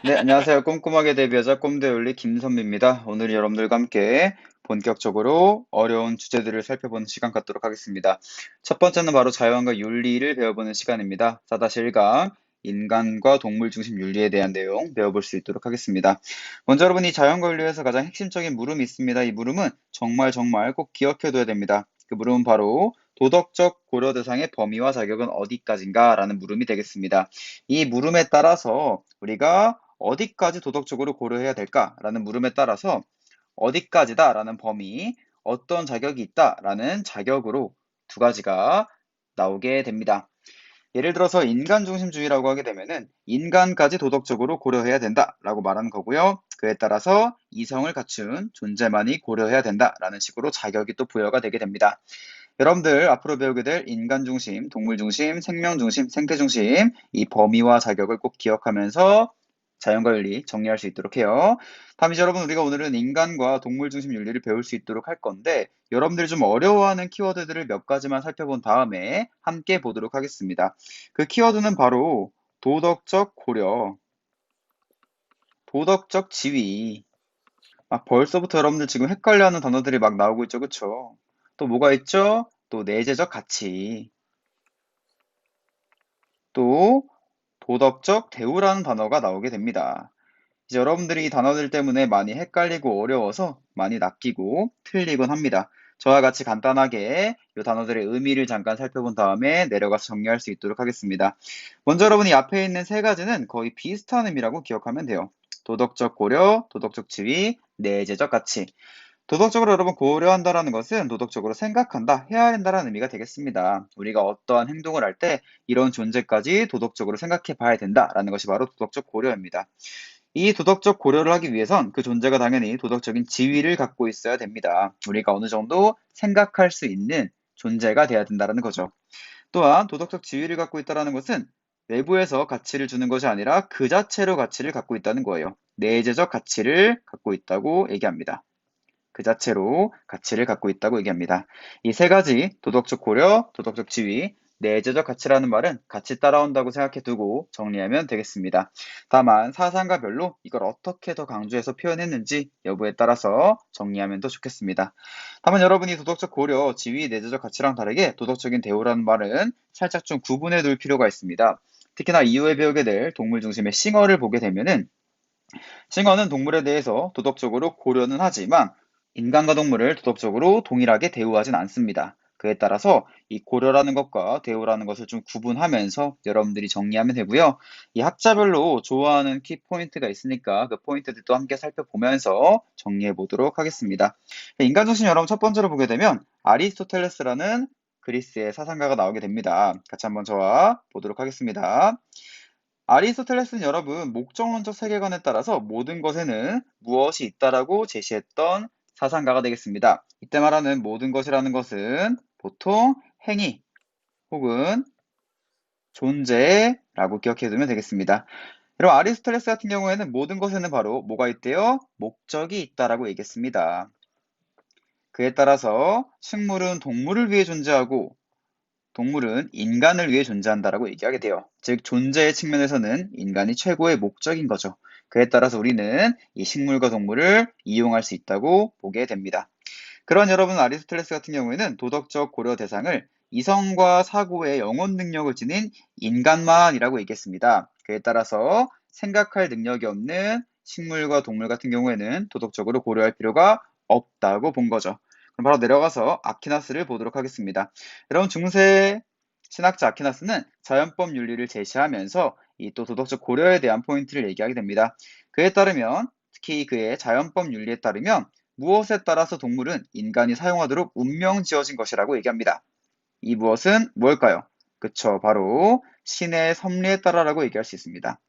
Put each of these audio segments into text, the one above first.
네, 안녕하세요. 꼼꼼하게 대비하자 꼼대올리 김선미입니다. 오늘 여러분들과 함께 본격적으로 어려운 주제들을 살펴보는 시간 갖도록 하겠습니다. 첫 번째는 바로 자연과 윤리를 배워보는 시간입니다. 4-1강 인간과 동물 중심 윤리에 대한 내용 배워볼 수 있도록 하겠습니다. 먼저 여러분 이 자연과 윤리에서 가장 핵심적인 물음이 있습니다. 이 물음은 정말 꼭 기억해둬야 됩니다. 그 물음은 바로 도덕적 고려 대상의 범위와 자격은 어디까지인가? 라는 물음이 되겠습니다. 이 물음에 따라서 우리가 어디까지 도덕적으로 고려해야 될까라는 물음에 따라서 어디까지다라는 범위, 어떤 자격이 있다라는 자격으로 두 가지가 나오게 됩니다. 예를 들어서 인간중심주의라고 하게 되면은 인간까지 도덕적으로 고려해야 된다라고 말하는 거고요. 그에 따라서 이성을 갖춘 존재만이 고려해야 된다라는 식으로 자격이 또 부여가 되게 됩니다. 여러분들 앞으로 배우게 될 인간중심, 동물중심, 생명중심, 생태중심 이 범위와 자격을 꼭 기억하면서 자연과 윤리 정리할 수 있도록 해요. 다음 이제 여러분 우리가 오늘은 인간과 동물 중심 윤리를 배울 수 있도록 할 건데 여러분들이 좀 어려워하는 키워드들을 몇 가지만 살펴본 다음에 함께 보도록 하겠습니다. 그 키워드는 바로 도덕적 고려, 도덕적 지위. 벌써부터 여러분들 지금 헷갈려하는 단어들이 막 나오고 있죠, 그쵸? 또 뭐가 있죠? 또 내재적 가치, 또 도덕적 대우라는 단어가 나오게 됩니다. 이제 여러분들이 이 단어들 때문에 많이 헷갈리고 어려워서 많이 낚이고 틀리곤 합니다. 저와 같이 간단하게 이 단어들의 의미를 잠깐 살펴본 다음에 내려가서 정리할 수 있도록 하겠습니다. 먼저 여러분이 앞에 있는 세 가지는 거의 비슷한 의미라고 기억하면 돼요. 도덕적 고려, 도덕적 지위, 내재적 가치. 도덕적으로 여러분 고려한다라는 것은 도덕적으로 생각한다, 해야 된다라는 의미가 되겠습니다. 우리가 어떠한 행동을 할 때 이런 존재까지 도덕적으로 생각해 봐야 된다라는 것이 바로 도덕적 고려입니다. 이 도덕적 고려를 하기 위해선 그 존재가 당연히 도덕적인 지위를 갖고 있어야 됩니다. 우리가 어느 정도 생각할 수 있는 존재가 돼야 된다는 거죠. 또한 도덕적 지위를 갖고 있다는 것은 내부에서 가치를 주는 것이 아니라 그 자체로 가치를 갖고 있다는 거예요. 내재적 가치를 갖고 있다고 얘기합니다. 그 자체로 가치를 갖고 있다고 얘기합니다. 이 세 가지 도덕적 고려, 도덕적 지위, 내재적 가치라는 말은 같이 따라온다고 생각해 두고 정리하면 되겠습니다. 다만 사상가별로 이걸 어떻게 더 강조해서 표현했는지 여부에 따라서 정리하면 더 좋겠습니다. 다만 여러분이 도덕적 고려, 지위, 내재적 가치랑 다르게 도덕적인 대우라는 말은 살짝 좀 구분해 둘 필요가 있습니다. 특히나 이후에 배우게 될 동물 중심의 싱어를 보게 되면은 싱어는 동물에 대해서 도덕적으로 고려는 하지만 인간과 동물을 도덕적으로 동일하게 대우하진 않습니다. 그에 따라서 이 고려라는 것과 대우라는 것을 좀 구분하면서 여러분들이 정리하면 되고요. 이 학자별로 좋아하는 키포인트가 있으니까 그 포인트들도 함께 살펴보면서 정리해 보도록 하겠습니다. 인간중심 여러분 첫 번째로 보게 되면 아리스토텔레스라는 그리스의 사상가가 나오게 됩니다. 같이 한번 저와 보도록 하겠습니다. 아리스토텔레스는 여러분 목적론적 세계관에 따라서 모든 것에는 무엇이 있다라고 제시했던 사상가가 되겠습니다. 이때 말하는 모든 것이라는 것은 보통 행위 혹은 존재라고 기억해 두면 되겠습니다. 여러분 아리스토텔레스 같은 경우에는 모든 것에는 바로 뭐가 있대요? 목적이 있다라고 얘기했습니다. 그에 따라서 식물은 동물을 위해 존재하고 동물은 인간을 위해 존재한다라고 얘기하게 돼요. 즉, 존재의 측면에서는 인간이 최고의 목적인 거죠. 그에 따라서 우리는 이 식물과 동물을 이용할 수 있다고 보게 됩니다. 그런 여러분 아리스토텔레스 같은 경우에는 도덕적 고려 대상을 이성과 사고의 영혼 능력을 지닌 인간만이라고 얘기했습니다. 그에 따라서 생각할 능력이 없는 식물과 동물 같은 경우에는 도덕적으로 고려할 필요가 없다고 본 거죠. 그럼 바로 내려가서 아퀴나스를 보도록 하겠습니다. 여러분 중세 신학자 아퀴나스는 자연법 윤리를 제시하면서 이 또 도덕적 고려에 대한 포인트를 얘기하게 됩니다. 그에 따르면 특히 그의 자연법 윤리에 따르면 무엇에 따라서 동물은 인간이 사용하도록 운명 지어진 것이라고 얘기합니다. 이 무엇은 무엇일까요? 그쵸, 바로 신의 섭리에 따라라고 얘기할 수 있습니다.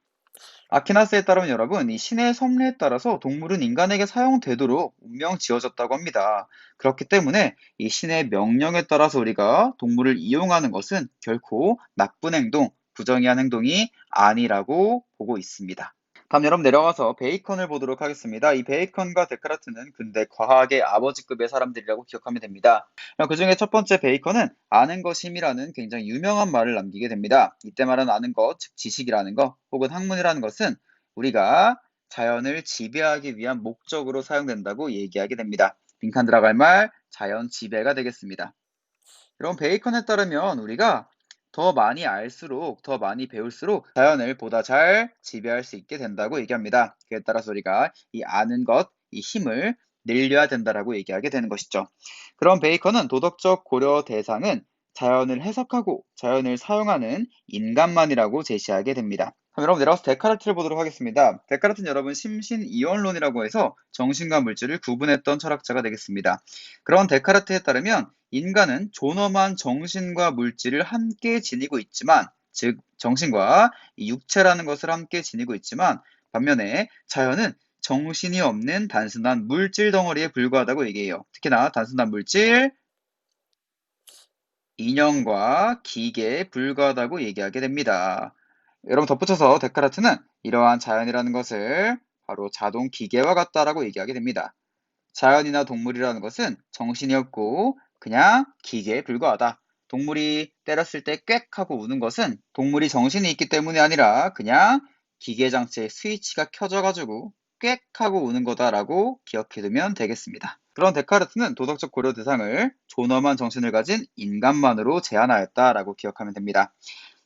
아퀴나스에 따르면 여러분, 이 신의 섭리에 따라서 동물은 인간에게 사용되도록 운명 지어졌다고 합니다. 그렇기 때문에 이 신의 명령에 따라서 우리가 동물을 이용하는 것은 결코 나쁜 행동, 부정의한 행동이 아니라고 보고 있습니다. 다음 여러분 내려가서 베이컨을 보도록 하겠습니다. 이 베이컨과 데카르트는 근대 과학의 아버지급의 사람들이라고 기억하면 됩니다. 그 중에 첫 번째 베이컨은 아는 것이 힘이라는 굉장히 유명한 말을 남기게 됩니다. 이때 말하는 아는 것, 즉 지식이라는 것, 혹은 학문이라는 것은 우리가 자연을 지배하기 위한 목적으로 사용된다고 얘기하게 됩니다. 빈칸 들어갈 말 자연 지배가 되겠습니다. 이런 베이컨에 따르면 우리가 더 많이 알수록, 더 많이 배울수록 자연을 보다 잘 지배할 수 있게 된다고 얘기합니다. 그에 따라서 우리가 이 아는 것, 이 힘을 늘려야 된다라고 얘기하게 되는 것이죠. 그럼 베이컨은 도덕적 고려 대상은 자연을 해석하고 자연을 사용하는 인간만이라고 제시하게 됩니다. 그럼 여러분 내려가서 데카르트를 보도록 하겠습니다. 데카르트는 여러분 심신이원론이라고 해서 정신과 물질을 구분했던 철학자가 되겠습니다. 그런 데카르트에 따르면 인간은 존엄한 정신과 물질을 함께 지니고 있지만, 즉 정신과 이 육체라는 것을 함께 지니고 있지만 반면에 자연은 정신이 없는 단순한 물질 덩어리에 불과하다고 얘기해요. 특히나 단순한 물질, 인형과 기계에 불과하다고 얘기하게 됩니다. 여러분 덧붙여서 데카르트는 이러한 자연이라는 것을 바로 자동 기계와 같다라고 얘기하게 됩니다. 자연이나 동물이라는 것은 정신이 없고 그냥 기계에 불과하다. 동물이 때렸을 때 꽥 하고 우는 것은 동물이 정신이 있기 때문이 아니라 그냥 기계 장치의 스위치가 켜져가지고 꽥 하고 우는 거다라고 기억해두면 되겠습니다. 그런 데카르트는 도덕적 고려 대상을 존엄한 정신을 가진 인간만으로 제한하였다라고 기억하면 됩니다.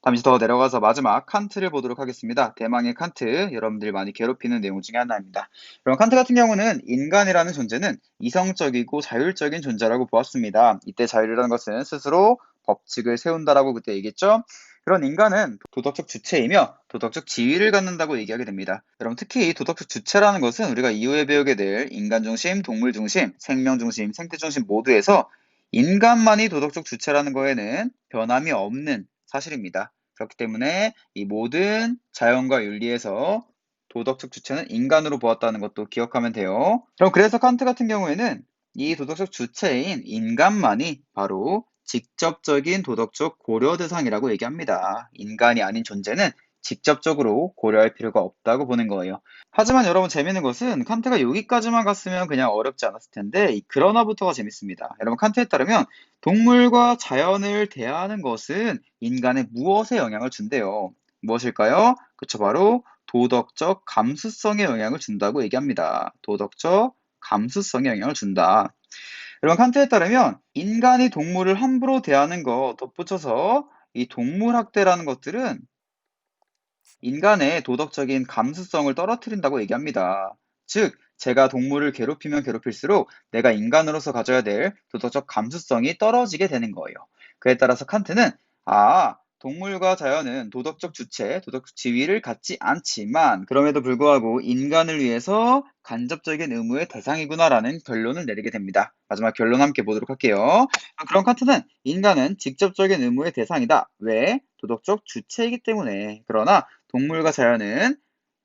잠시 더 내려가서 마지막 칸트를 보도록 하겠습니다. 대망의 칸트, 여러분들이 많이 괴롭히는 내용 중에 하나입니다. 그럼 칸트 같은 경우는 인간이라는 존재는 이성적이고 자율적인 존재라고 보았습니다. 이때 자율이라는 것은 스스로 법칙을 세운다라고 그때 얘기했죠. 그런 인간은 도덕적 주체이며 도덕적 지위를 갖는다고 얘기하게 됩니다. 여러분 특히 이 도덕적 주체라는 것은 우리가 이후에 배우게 될 인간 중심, 동물 중심, 생명 중심, 생태 중심 모두에서 인간만이 도덕적 주체라는 거에는 변함이 없는 사실입니다. 그렇기 때문에 이 모든 자연과 윤리에서 도덕적 주체는 인간으로 보았다는 것도 기억하면 돼요. 그럼 그래서 칸트 같은 경우에는 이 도덕적 주체인 인간만이 바로 직접적인 도덕적 고려 대상이라고 얘기합니다. 인간이 아닌 존재는 직접적으로 고려할 필요가 없다고 보는 거예요. 하지만 여러분 재밌는 것은 칸트가 여기까지만 갔으면 그냥 어렵지 않았을 텐데 이 그러나부터가 재밌습니다. 여러분 칸트에 따르면 동물과 자연을 대하는 것은 인간의 무엇에 영향을 준대요. 무엇일까요? 그쵸, 바로 도덕적 감수성에 영향을 준다고 얘기합니다. 도덕적 감수성에 영향을 준다. 여러분 칸트에 따르면 인간이 동물을 함부로 대하는 거 덧붙여서 이 동물학대라는 것들은 인간의 도덕적인 감수성을 떨어뜨린다고 얘기합니다. 즉, 제가 동물을 괴롭히면 괴롭힐수록 내가 인간으로서 가져야 될 도덕적 감수성이 떨어지게 되는 거예요. 그에 따라서 칸트는 동물과 자연은 도덕적 주체, 도덕적 지위를 갖지 않지만 그럼에도 불구하고 인간을 위해서 간접적인 의무의 대상이구나라는 결론을 내리게 됩니다. 마지막 결론 함께 보도록 할게요. 그럼 칸트는 인간은 직접적인 의무의 대상이다. 왜? 도덕적 주체이기 때문에. 그러나 동물과 자연은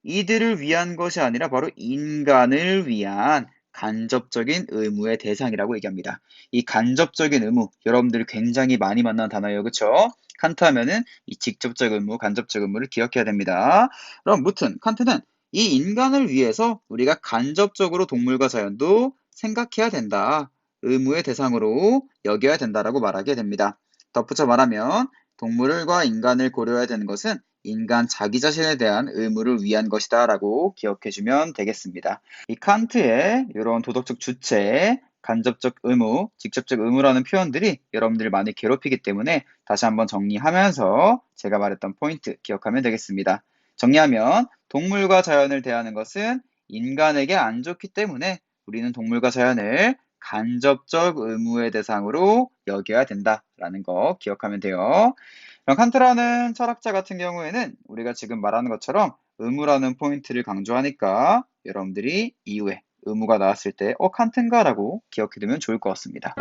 이들을 위한 것이 아니라 바로 인간을 위한 간접적인 의무의 대상이라고 얘기합니다. 이 간접적인 의무, 여러분들이 굉장히 많이 만난 단어예요. 그쵸? 칸트 하면은 이 직접적 의무, 간접적 의무를 기억해야 됩니다. 그럼 무튼 칸트는 이 인간을 위해서 우리가 간접적으로 동물과 자연도 생각해야 된다. 의무의 대상으로 여겨야 된다라고 말하게 됩니다. 덧붙여 말하면 동물과 인간을 고려해야 되는 것은 인간 자기 자신에 대한 의무를 위한 것이다 라고 기억해주면 되겠습니다. 이 칸트의 이런 도덕적 주체, 간접적 의무, 직접적 의무라는 표현들이 여러분들을 많이 괴롭히기 때문에 다시 한번 정리하면서 제가 말했던 포인트 기억하면 되겠습니다. 정리하면 동물과 자연을 대하는 것은 인간에게 안 좋기 때문에 우리는 동물과 자연을 간접적 의무의 대상으로 여겨야 된다라는 거 기억하면 돼요. 그럼 칸트라는 철학자 같은 경우에는 우리가 지금 말하는 것처럼 의무라는 포인트를 강조하니까 여러분들이 이후에 의무가 나왔을 때 칸트인가? 라고 기억해두면 좋을 것 같습니다.